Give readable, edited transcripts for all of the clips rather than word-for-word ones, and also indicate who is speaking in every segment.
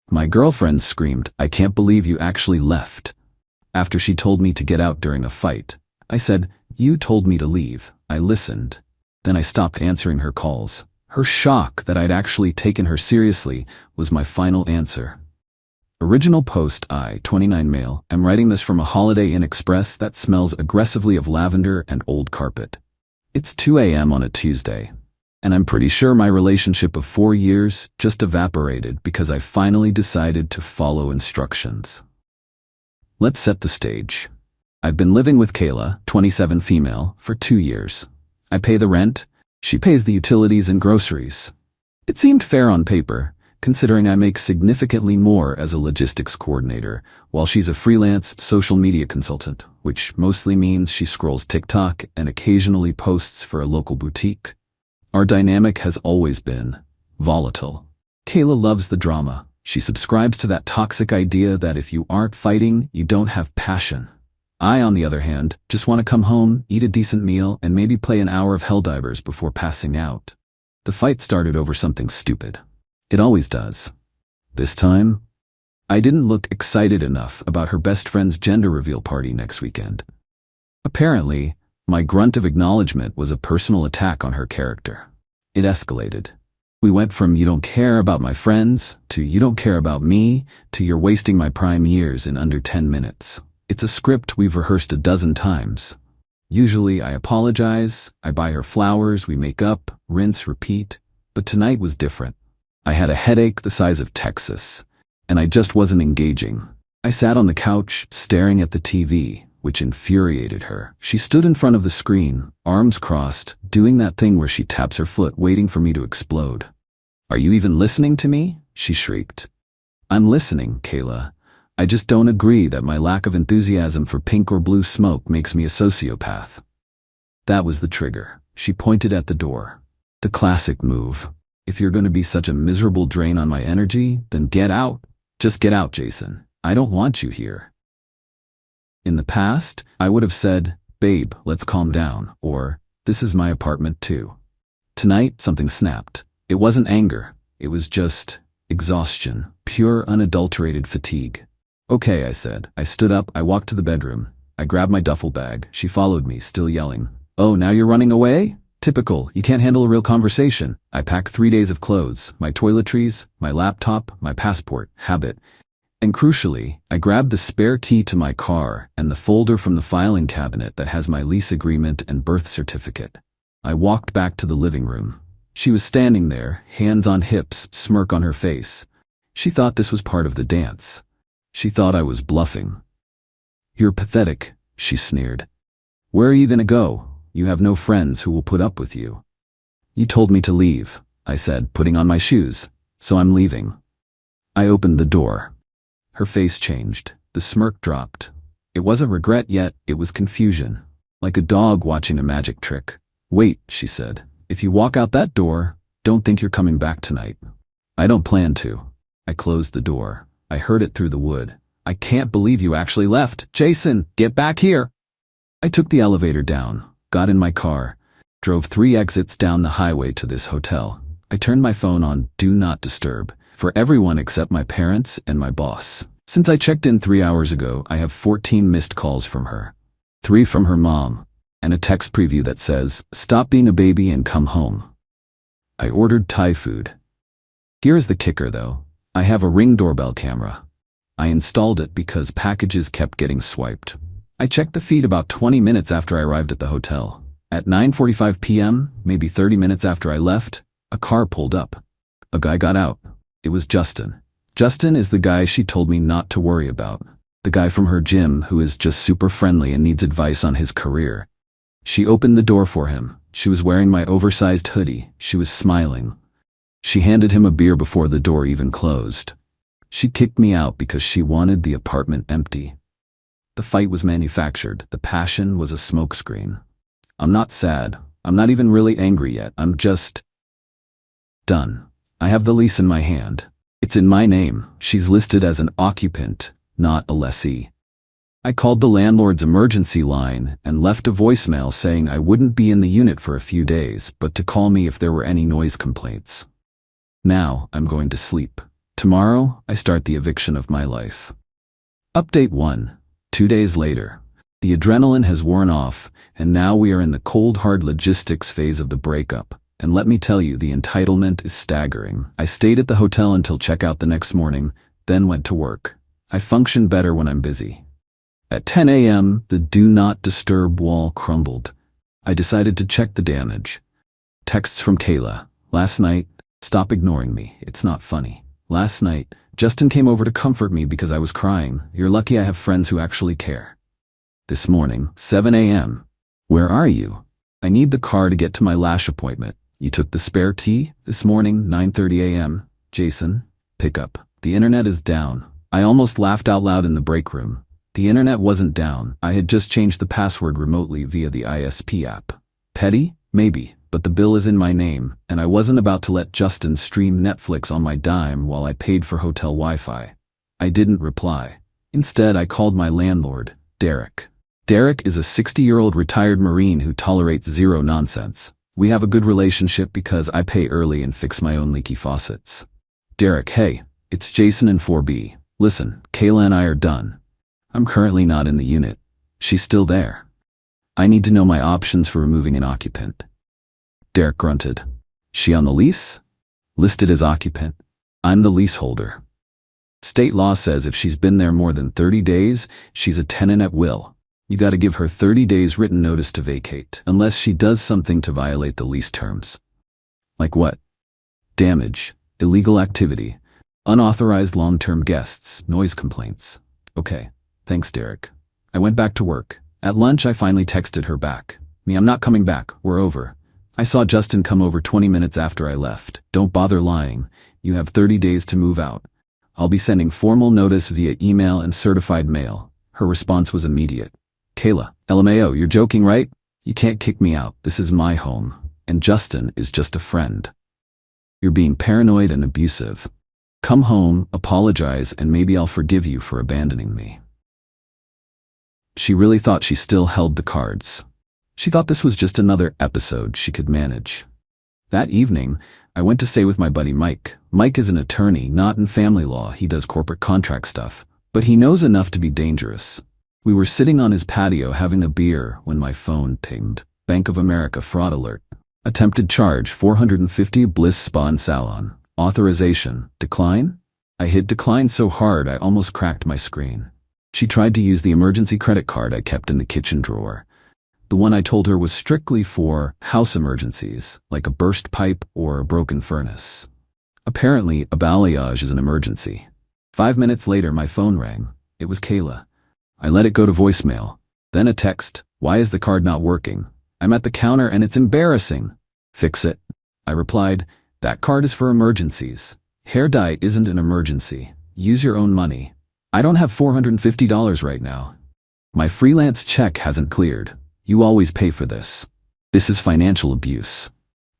Speaker 1: My girlfriend screamed, "I can't believe you actually left." After she told me to get out during a fight, I said, "You told me to leave." I listened. Then I stopped answering her calls. Her shock that I'd actually taken her seriously was my final answer. Original post I, 29 male, am writing this from a Holiday Inn Express that smells aggressively of lavender and old carpet. It's 2 a.m. on a Tuesday, and I'm pretty sure my relationship of 4 years just evaporated because I finally decided to follow instructions. Let's set the stage. I've been living with Kayla, 27 female, for 2 years. I pay the rent, she pays the utilities and groceries. It seemed fair on paper, considering I make significantly more as a logistics coordinator, while she's a freelance social media consultant, which mostly means she scrolls TikTok and occasionally posts for a local boutique. Our dynamic has always been volatile. Kayla loves the drama. She subscribes to that toxic idea that if you aren't fighting, you don't have passion. I, on the other hand, just want to come home, eat a decent meal, and maybe play an hour of Helldivers before passing out. The fight started over something stupid. It always does. This time, I didn't look excited enough about her best friend's gender reveal party next weekend. Apparently, my grunt of acknowledgement was a personal attack on her character. It escalated. We went from "you don't care about my friends" to "you don't care about me" to "you're wasting my prime years" in under 10 minutes. It's a script we've rehearsed a dozen times. Usually I apologize, I buy her flowers, we make up, rinse, repeat. But tonight was different. I had a headache the size of Texas, and I just wasn't engaging. I sat on the couch, staring at the TV, which infuriated her. She stood in front of the screen, arms crossed, doing that thing where she taps her foot, waiting for me to explode. "Are you even listening to me?" she shrieked. "I'm listening, Kayla. I just don't agree that my lack of enthusiasm for pink or blue smoke makes me a sociopath." That was the trigger. She pointed at the door. The classic move. If you're going to be such a miserable drain on my energy, then get out. Just get out, Jason. I don't want you here. In the past, I would have said, "Babe, let's calm down," or "This is my apartment too." Tonight, something snapped. It wasn't anger. It was just exhaustion, pure unadulterated fatigue. "Okay," I said. I stood up, I walked to the bedroom. I grabbed my duffel bag. She followed me, still yelling. "Oh, now you're running away? Typical, you can't handle a real conversation." I packed 3 days of clothes, my toiletries, my laptop, my passport, habit. And crucially, I grabbed the spare key to my car and the folder from the filing cabinet that has my lease agreement and birth certificate. I walked back to the living room. She was standing there, hands on hips, smirk on her face. She thought this was part of the dance. She thought I was bluffing. "You're pathetic," she sneered. "Where are you gonna go? You have no friends who will put up with you." "You told me to leave," I said, putting on my shoes. "So I'm leaving." I opened the door. Her face changed. The smirk dropped. It wasn't regret yet, it was confusion. Like a dog watching a magic trick. "Wait," she said. "If you walk out that door, don't think you're coming back tonight." "I don't plan to." I closed the door. I heard it through the wood. "I can't believe you actually left. Jason, get back here." I took the elevator down, got in my car, drove 3 exits down the highway to this hotel. I turned my phone on Do Not Disturb for everyone except my parents and my boss. Since I checked in 3 hours ago, I have 14 missed calls from her. 3 from her mom, and a text preview that says, "Stop being a baby and come home." I ordered Thai food. Here's the kicker though. I have a Ring doorbell camera. I installed it because packages kept getting swiped. I checked the feed about 20 minutes after I arrived at the hotel. At 9:45 p.m., maybe 30 minutes after I left, a car pulled up. A guy got out. It was Justin. Justin is the guy she told me not to worry about. The guy from her gym who is just super friendly and needs advice on his career. She opened the door for him. She was wearing my oversized hoodie. She was smiling. She handed him a beer before the door even closed. She kicked me out because she wanted the apartment empty. The fight was manufactured. The passion was a smokescreen. I'm not sad. I'm not even really angry yet. I'm just done. I have the lease in my hand. It's in my name. She's listed as an occupant, not a lessee. I called the landlord's emergency line and left a voicemail saying I wouldn't be in the unit for a few days, but to call me if there were any noise complaints. Now I'm going to sleep. Tomorrow, I start the eviction of my life. Update 1. 2 days later. The adrenaline has worn off, and now we are in the cold hard logistics phase of the breakup. And let me tell you, the entitlement is staggering. I stayed at the hotel until checkout the next morning, then went to work. I function better when I'm busy. At 10 a.m., the do not disturb wall crumbled. I decided to check the damage. Texts from Kayla. Last night, stop ignoring me. It's not funny. Last night, Justin came over to comfort me because I was crying. You're lucky I have friends who actually care. This morning, 7 a.m. Where are you? I need the car to get to my lash appointment. You took the spare tea? This morning, 9:30 a.m. Jason, pick up. The internet is down. I almost laughed out loud in the break room. The internet wasn't down. I had just changed the password remotely via the ISP app. Petty? Maybe, but the bill is in my name, and I wasn't about to let Justin stream Netflix on my dime while I paid for hotel Wi-Fi. I didn't reply. Instead, I called my landlord, Derek. Derek is a 60-year-old retired Marine who tolerates zero nonsense. We have a good relationship because I pay early and fix my own leaky faucets. Derek, hey, it's Jason in 4B. Listen, Kayla and I are done. I'm currently not in the unit. She's still there. I need to know my options for removing an occupant. Derek grunted. She on the lease? Listed as occupant. I'm the leaseholder. State law says if she's been there more than 30 days, she's a tenant at will. You gotta give her 30 days written notice to vacate, unless she does something to violate the lease terms. Like what? Damage, illegal activity, unauthorized long-term guests, noise complaints. Okay, thanks, Derek. I went back to work. At lunch, I finally texted her back. I'm not coming back, we're over. I saw Justin come over 20 minutes after I left. Don't bother lying. You have 30 days to move out. I'll be sending formal notice via email and certified mail. Her response was immediate. Kayla, LMAO, you're joking, right? You can't kick me out. This is my home. And Justin is just a friend. You're being paranoid and abusive. Come home, apologize, and maybe I'll forgive you for abandoning me. She really thought she still held the cards. She thought this was just another episode she could manage. That evening, I went to stay with my buddy Mike. Mike is an attorney, not in family law. He does corporate contract stuff, but he knows enough to be dangerous. We were sitting on his patio having a beer when my phone pinged. Bank of America fraud alert. Attempted charge, $450 Bliss Spa and Salon. Authorization, decline? I hit decline so hard I almost cracked my screen. She tried to use the emergency credit card I kept in the kitchen drawer. The one I told her was strictly for house emergencies, like a burst pipe or a broken furnace. Apparently, a balayage is an emergency. 5 minutes later, my phone rang. It was Kayla. I let it go to voicemail. Then a text, why is the card not working? I'm at the counter and it's embarrassing. Fix it. I replied, that card is for emergencies. Hair dye isn't an emergency. Use your own money. I don't have $450 right now. My freelance check hasn't cleared. You always pay for this. This is financial abuse.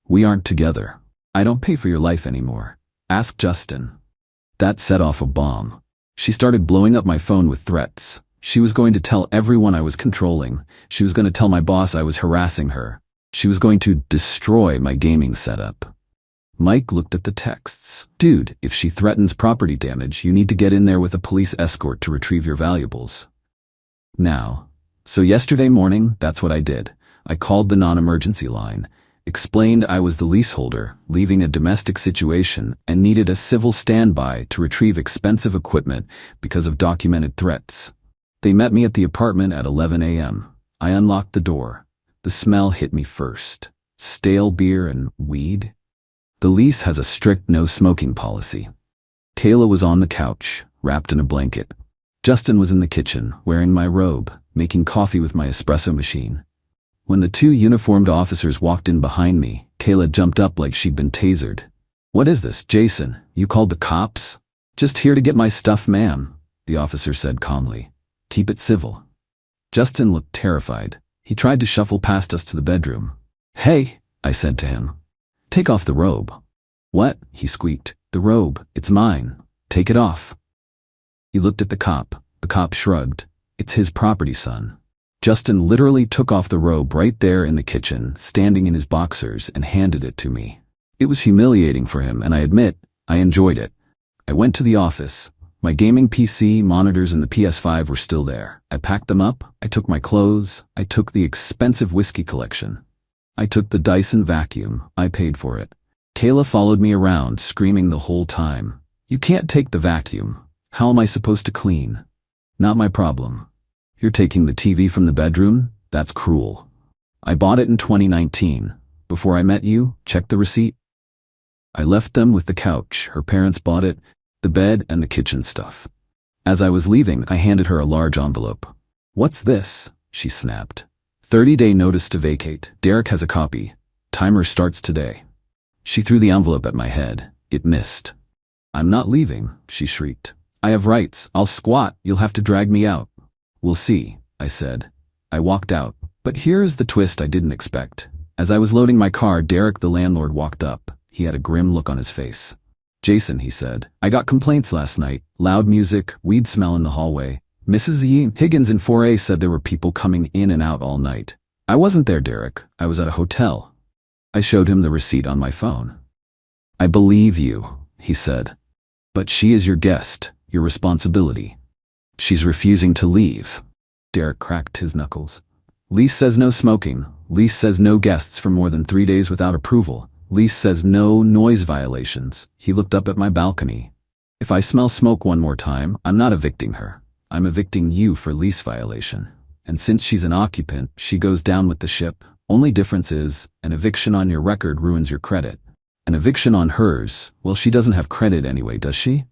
Speaker 1: We aren't together. I don't pay for your life anymore. Ask Justin. That set off a bomb. She started blowing up my phone with threats. She was going to tell everyone I was controlling. She was going to tell my boss I was harassing her. She was going to destroy my gaming setup. Mike looked at the texts. Dude, if she threatens property damage, you need to get in there with a police escort to retrieve your valuables. Now. So yesterday morning, that's what I did. I called the non-emergency line, explained I was the leaseholder, leaving a domestic situation, and needed a civil standby to retrieve expensive equipment because of documented threats. They met me at the apartment at 11 a.m. I unlocked the door. The smell hit me first. Stale beer and weed. The lease has a strict no-smoking policy. Kayla was on the couch, wrapped in a blanket. Justin was in the kitchen, wearing my robe, making coffee with my espresso machine. When the two uniformed officers walked in behind me, Kayla jumped up like she'd been tasered. What is this, Jason? You called the cops? Just here to get my stuff, ma'am, the officer said calmly. Keep it civil. Justin looked terrified. He tried to shuffle past us to the bedroom. Hey, I said to him. Take off the robe. What? He squeaked. The robe. It's mine. Take it off. He looked at the cop. The cop shrugged. It's his property, son. Justin literally took off the robe right there in the kitchen, standing in his boxers, and handed it to me. It was humiliating for him, and I admit, I enjoyed it. I went to the office. My gaming PC, monitors, and the PS5 were still there. I packed them up. I took my clothes. I took the expensive whiskey collection. I took the Dyson vacuum. I paid for it. Kayla followed me around, screaming the whole time. "You can't take the vacuum. How am I supposed to clean?" "Not my problem." "You're taking the TV from the bedroom? That's cruel." "I bought it in 2019. Before I met you, check the receipt." I left them with the couch. Her parents bought it, the bed, and the kitchen stuff. As I was leaving, I handed her a large envelope. "What's this?" she snapped. 30-day notice to vacate. Derek has a copy. Timer starts today. She threw the envelope at my head. It missed. "I'm not leaving," she shrieked. "I have rights. I'll squat. You'll have to drag me out." "We'll see," I said. I walked out. But here's the twist I didn't expect. As I was loading my car, Derek, the landlord, walked up. He had a grim look on his face. "Jason," he said, "I got complaints last night. Loud music, weed smell in the hallway. Mrs. E. Higgins in 4A said there were people coming in and out all night. I wasn't there, Derek. I was at a hotel." I showed him the receipt on my phone. "I believe you," he said. "But she is your guest, your responsibility. She's refusing to leave." Derek cracked his knuckles. "Lease says no smoking. Lease says no guests for more than 3 days without approval. Lease says no noise violations." He looked up at my balcony. "If I smell smoke one more time, I'm not evicting her. I'm evicting you for lease violation. And since she's an occupant, she goes down with the ship. Only difference is, an eviction on your record ruins your credit. An eviction on hers, well, she doesn't have credit anyway, does she?"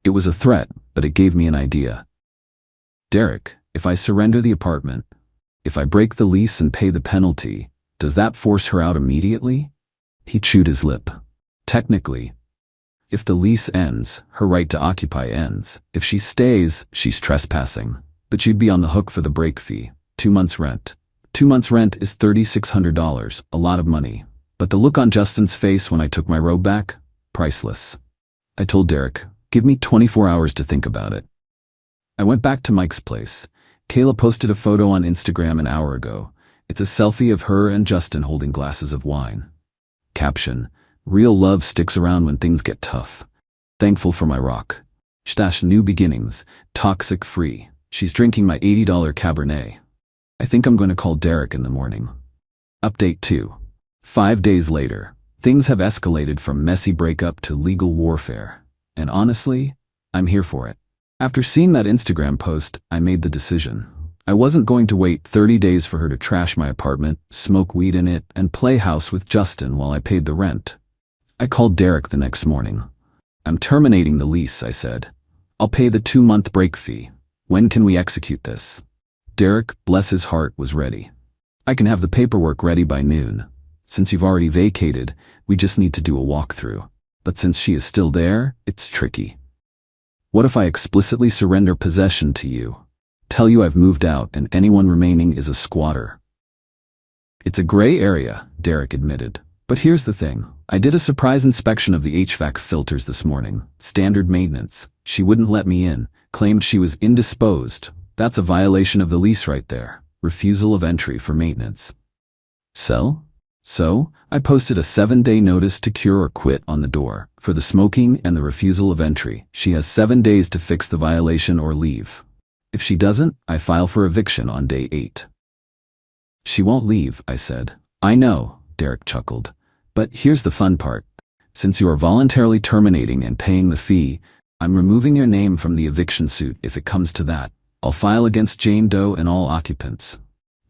Speaker 1: It was a threat, but it gave me an idea. "Derek, if I surrender the apartment, if I break the lease and pay the penalty, does that force her out immediately?" He chewed his lip. "Technically. If the lease ends, her right to occupy ends. If she stays, she's trespassing. But you'd be on the hook for the break fee. 2 months' rent. 2 months' rent is $3,600, a lot of money. But the look on Justin's face when I took my robe back? Priceless." I told Derek, "Give me 24 hours to think about it." I went back to Mike's place. Kayla posted a photo on Instagram an hour ago. It's a selfie of her and Justin holding glasses of wine. Caption: "Real love sticks around when things get tough. Thankful for my rock. Stash new beginnings. Toxic free." She's drinking my $80 Cabernet. I think I'm going to call Derek in the morning. Update 2. 5 days later. Things have escalated from messy breakup to legal warfare. And honestly, I'm here for it. After seeing that Instagram post, I made the decision. I wasn't going to wait 30 days for her to trash my apartment, smoke weed in it, and play house with Justin while I paid the rent. I called Derek the next morning. "I'm terminating the lease," I said. "I'll pay the 2-month break fee. When can we execute this?" Derek, bless his heart, was ready. "I can have the paperwork ready by noon. Since you've already vacated, we just need to do a walkthrough. But since she is still there, it's tricky. What if I explicitly surrender possession to you? Tell you I've moved out and anyone remaining is a squatter." "It's a gray area," Derek admitted. "But here's the thing. I did a surprise inspection of the HVAC filters this morning. Standard maintenance. She wouldn't let me in. Claimed she was indisposed. That's a violation of the lease right there. Refusal of entry for maintenance." So, I posted a 7-day notice to cure or quit on the door. For the smoking and the refusal of entry, she has 7 days to fix the violation or leave. If she doesn't, I file for eviction on day 8. "She won't leave," I said. "I know," Derek chuckled. "But here's the fun part. Since you are voluntarily terminating and paying the fee, I'm removing your name from the eviction suit if it comes to that. I'll file against Jane Doe and all occupants.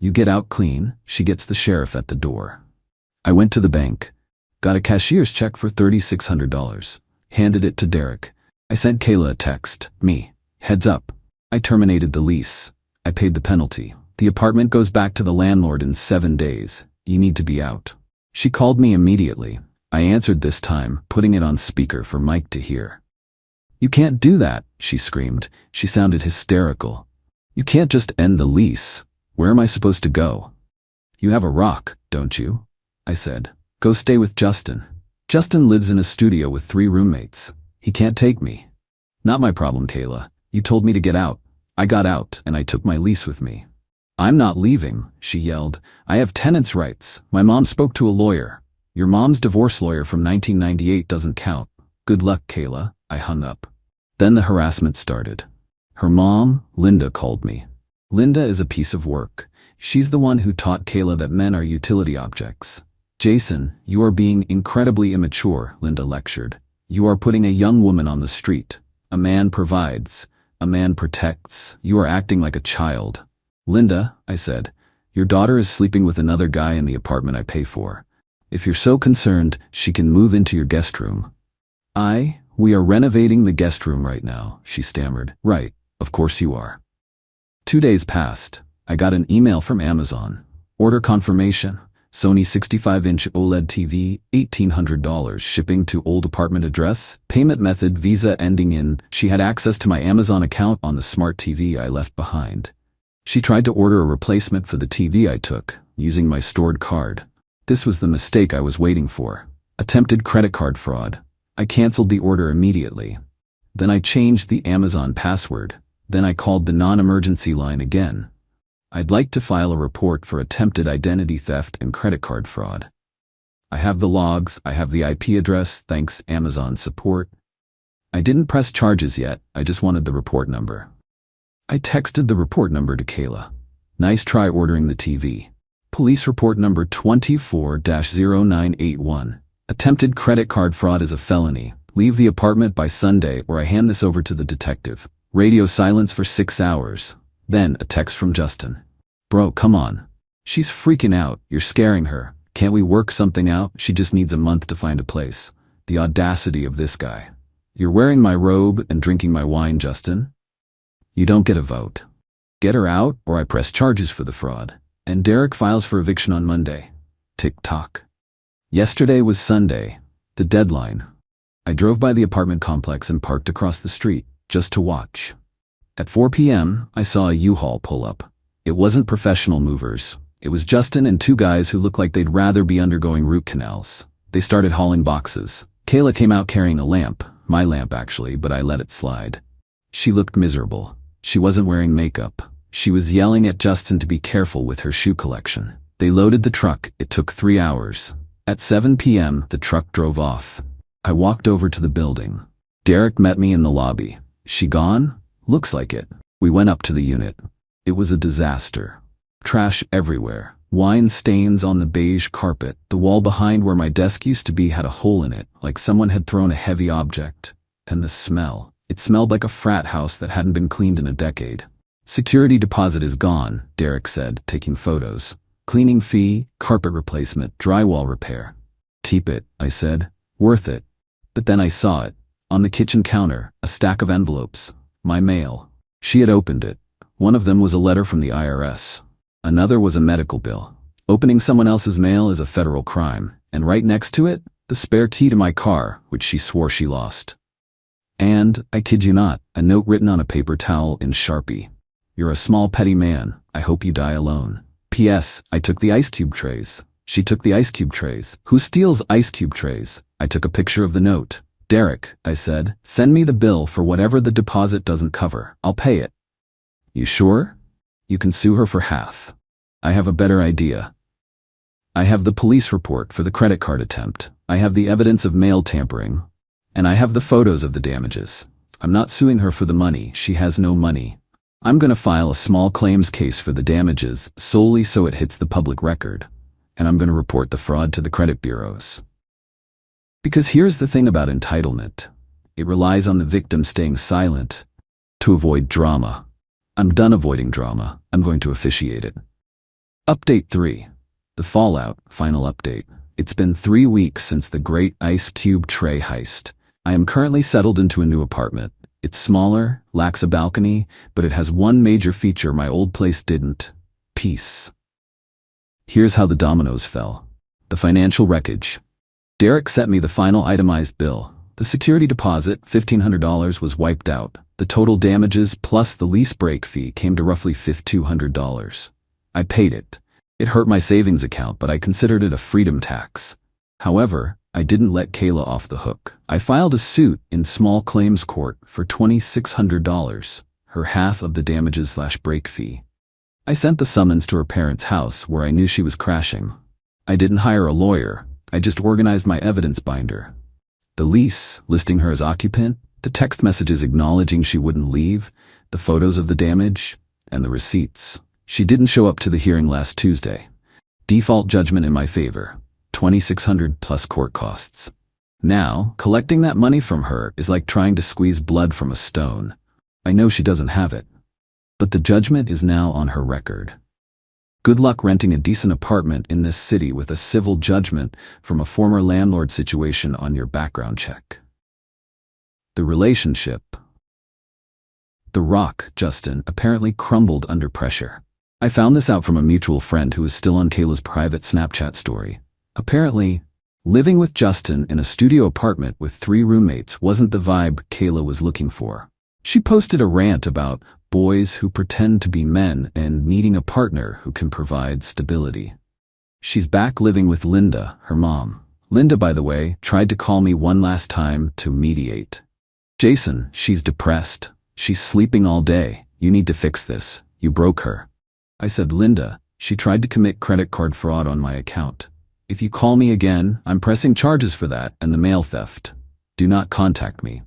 Speaker 1: You get out clean, she gets the sheriff at the door." I went to the bank, got a cashier's check for $3,600, handed it to Derek. I sent Kayla a text. "Me. Heads up. I terminated the lease. I paid the penalty. The apartment goes back to the landlord in 7 days. You need to be out." She called me immediately. I answered this time, putting it on speaker for Mike to hear. "You can't do that," she screamed. She sounded hysterical. "You can't just end the lease. Where am I supposed to go?" "You have a rock, don't you?" I said. "Go stay with Justin. Justin lives in a studio with 3 roommates. He can't take me." "Not my problem, Kayla. You told me to get out. I got out, and I took my lease with me." "I'm not leaving," she yelled. "I have tenants' rights. My mom spoke to a lawyer. Your mom's divorce lawyer from 1998 doesn't count. Good luck, Kayla. I hung up. Then the harassment started. Her mom, Linda, called me. Linda is a piece of work. She's the one who taught Kayla that men are utility objects. Jason, you are being incredibly immature, Linda lectured. You are putting a young woman on the street. A man provides. A man protects. You are acting like a child. Linda, I said, your daughter is sleeping with another guy in the apartment I pay for. If you're so concerned, she can move into your guest room. We are renovating the guest room right now, she stammered. Right, of course you are. 2 days passed. I got an email from Amazon. Order confirmation. Sony 65-inch OLED TV, $1,800, shipping to old apartment address, payment method Visa ending in. She had access to my Amazon account on the smart TV I left behind. She tried to order a replacement for the TV I took, using my stored card. This was the mistake I was waiting for. Attempted credit card fraud. I canceled the order immediately. Then I changed the Amazon password. Then I called the non-emergency line again. I'd like to file a report for attempted identity theft and credit card fraud. I have the logs, I have the IP address, thanks Amazon support. I didn't press charges yet, I just wanted the report number. I texted the report number to Kayla. Nice try ordering the TV. Police report number 24-0981. Attempted credit card fraud is a felony. Leave the apartment by Sunday or I hand this over to the detective. Radio silence for 6 hours. Then a text from Justin. Bro, come on. She's freaking out. You're scaring her. Can't we work something out? She just needs a month to find a place. The audacity of this guy. You're wearing my robe and drinking my wine, Justin? You don't get a vote. Get her out or I press charges for the fraud. And Derek files for eviction on Monday. Tick-tock. Yesterday was Sunday, the deadline. I drove by the apartment complex and parked across the street, just to watch. At 4 p.m., I saw a U-Haul pull up. It wasn't professional movers. It was Justin and 2 guys who looked like they'd rather be undergoing root canals. They started hauling boxes. Kayla came out carrying a lamp, my lamp actually, but I let it slide. She looked miserable. She wasn't wearing makeup. She was yelling at Justin to be careful with her shoe collection. They loaded the truck. It took 3 hours. At 7 p.m., the truck drove off. I walked over to the building. Derek met me in the lobby. She gone? Looks like it. We went up to the unit. It was a disaster. Trash everywhere. Wine stains on the beige carpet. The wall behind where my desk used to be had a hole in it, like someone had thrown a heavy object. And the smell. It smelled like a frat house that hadn't been cleaned in a decade. Security deposit is gone, Derek said, taking photos. Cleaning fee, carpet replacement, drywall repair. Keep it, I said. Worth it. But then I saw it. On the kitchen counter, a stack of envelopes. My mail. She had opened it. One of them was a letter from the IRS. Another was a medical bill. Opening someone else's mail is a federal crime. And right next to it, the spare key to my car, which she swore she lost. And, I kid you not, a note written on a paper towel in Sharpie. You're a small petty man. I hope you die alone. P.S. I took the ice cube trays. She took the ice cube trays. Who steals ice cube trays? I took a picture of the note. Derek, I said, send me the bill for whatever the deposit doesn't cover. I'll pay it. You sure? You can sue her for half. I have a better idea. I have the police report for the credit card attempt. I have the evidence of mail tampering. And I have the photos of the damages. I'm not suing her for the money. She has no money. I'm going to file a small claims case for the damages solely so it hits the public record. And I'm going to report the fraud to the credit bureaus. Because here's the thing about entitlement. It relies on the victim staying silent to avoid drama. I'm done avoiding drama. I'm going to officiate it. Update 3. The fallout, final update. It's been 3 weeks since the great ice cube tray heist. I am currently settled into a new apartment. It's smaller, lacks a balcony, but it has one major feature my old place didn't. Peace. Here's how the dominoes fell. The financial wreckage. Derek sent me the final itemized bill. The security deposit, $1,500, was wiped out. The total damages plus the lease break fee came to roughly $5,200. I paid it. It hurt my savings account, but I considered it a freedom tax. However, I didn't let Kayla off the hook. I filed a suit in small claims court for $2,600, her half of the damages/break fee. I sent the summons to her parents' house where I knew she was crashing. I didn't hire a lawyer. I just organized my evidence binder. The lease, listing her as occupant, the text messages acknowledging she wouldn't leave, the photos of the damage, and the receipts. She didn't show up to the hearing last Tuesday. Default judgment in my favor, $2,600 plus court costs. Now, collecting that money from her is like trying to squeeze blood from a stone. I know she doesn't have it, but the judgment is now on her record. Good luck renting a decent apartment in this city with a civil judgment from a former landlord situation on your background check. The relationship. The Rock, Justin, apparently crumbled under pressure. I found this out from a mutual friend who is still on Kayla's private Snapchat story. Apparently, living with Justin in a studio apartment with 3 roommates wasn't the vibe Kayla was looking for. She posted a rant about boys who pretend to be men and needing a partner who can provide stability. She's back living with Linda, her mom. Linda, by the way, tried to call me one last time to mediate. Jason, she's depressed. She's sleeping all day. You need to fix this. You broke her. I said, Linda, she tried to commit credit card fraud on my account. If you call me again, I'm pressing charges for that and the mail theft. Do not contact me.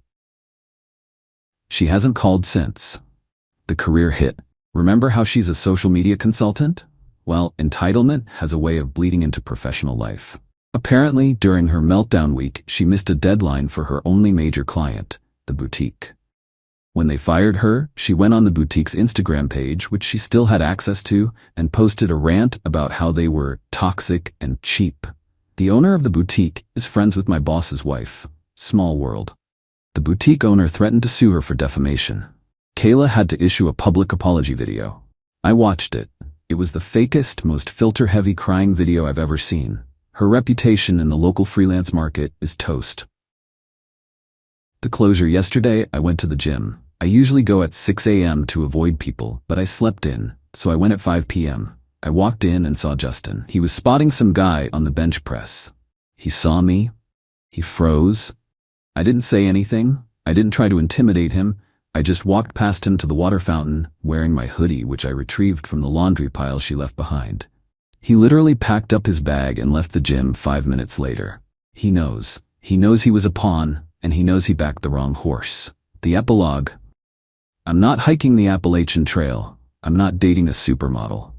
Speaker 1: She hasn't called since. The career hit. Remember how she's a social media consultant? Well, entitlement has a way of bleeding into professional life. Apparently, during her meltdown week, she missed a deadline for her only major client, the boutique. When they fired her, she went on the boutique's Instagram page, which she still had access to, and posted a rant about how they were toxic and cheap. The owner of the boutique is friends with my boss's wife. Small world. The boutique owner threatened to sue her for defamation. Kayla had to issue a public apology video. I watched it. It was the fakest, most filter-heavy crying video I've ever seen. Her reputation in the local freelance market is toast. The closure yesterday, I went to the gym. I usually go at 6 a.m. to avoid people, but I slept in, so I went at 5 p.m. I walked in and saw Justin. He was spotting some guy on the bench press. He saw me. He froze. I didn't say anything. I didn't try to intimidate him. I just walked past him to the water fountain, wearing my hoodie, which I retrieved from the laundry pile she left behind. He literally packed up his bag and left the gym 5 minutes later. He knows. He knows he was a pawn, and he knows he backed the wrong horse. The epilogue. I'm not hiking the Appalachian Trail. I'm not dating a supermodel.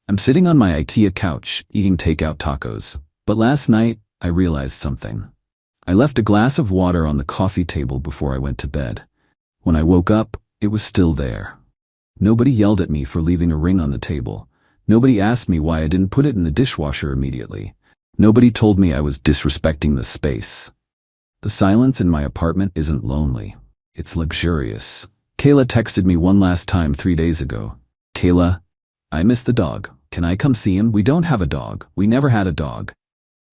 Speaker 1: I'm sitting on my IKEA couch, eating takeout tacos. But last night, I realized something. I left a glass of water on the coffee table before I went to bed. When I woke up, it was still there. Nobody yelled at me for leaving a ring on the table. Nobody asked me why I didn't put it in the dishwasher immediately. Nobody told me I was disrespecting the space. The silence in my apartment isn't lonely. It's luxurious. Kayla texted me one last time 3 days ago. Kayla, I miss the dog. Can I come see him? We don't have a dog. We never had a dog.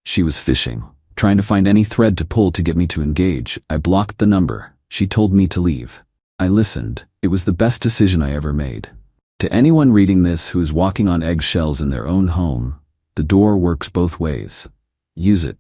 Speaker 1: She was fishing, trying to find any thread to pull to get me to engage. I blocked the number. She told me to leave. I listened. It was the best decision I ever made. To anyone reading this who is walking on eggshells in their own home, the door works both ways. Use it.